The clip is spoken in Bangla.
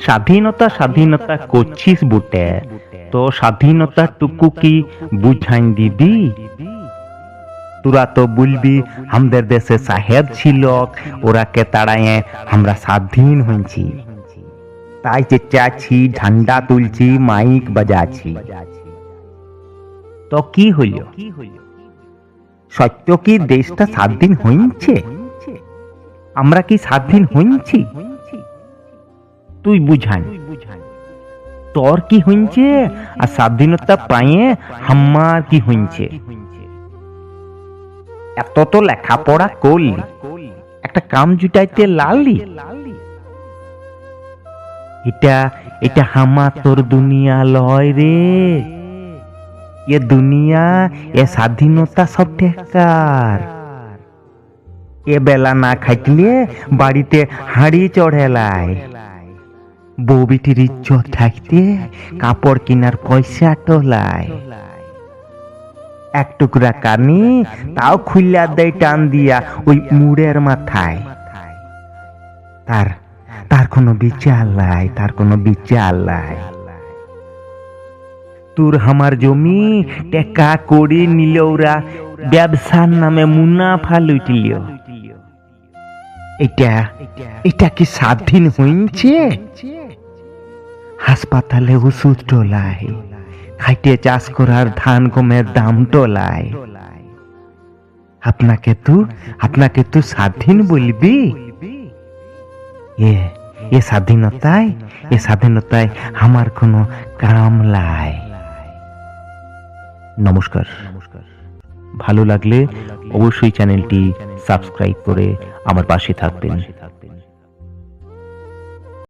স্বাধীনতা স্বাধীনতা করছিস বুটে, তো স্বাধীনতা টুকু কি বুঝাইন দিবি? তোরা তো বলবি আমাদের দেশে সাহেব ছিল, ওরাকে তাড়াইয়ে আমরা স্বাধীন হয়েছি, তাই চেঁচাছি, ঝান্ডা তুলছি, মাইক বাজাছি। তো কি হইল? সত্য কি দেশটা স্বাধীন হইছে? আমরা কি স্বাধীন হইছি? তুই বুঝান তোর কি হইছে, আর স্বাধীনতা পাইয়ে আমার কি হইছে? এত তো লেখাপড়া করলি, একটা কাম জুটাইতে লালি। এটা এটা হামা তোর দুনিয়া লয় রে, এ দুনিয়া, এ স্বাধীনতা সব ঠেকার। এ বেলা না খাইলে বাড়িতে হাঁড়ি চড়েলায়, বউ বিটির ইজ্জত থাকতে কাপড় কিনার পয়সা টোলায়, এক টুকরা কানি তাও খুইলা দেয় টান দিয়া ওই মুড়ের মাথায়। তার তার কোনো বিচার নাই, তার কোনো বিচার নাই। তোর আমার জমি টেকা করে নিলে ওরা ব্যবসার নামে মুনাফা লুটিল। এটা এটা কি স্বাধীন হইছে? হাসপাতালে ওষুধ টোলায়, খাইতে চাষ করার ধান গমের দাম টোলায়। আপনাকে তু স্বাধীন বলবি? এ স্বাধীনতায় আমার কোনো কাম লাই। নমস্কার। ভালো লাগলে অবশ্যই চ্যানেলটি সাবস্ক্রাইব করে আমার পাশে থাকবেন।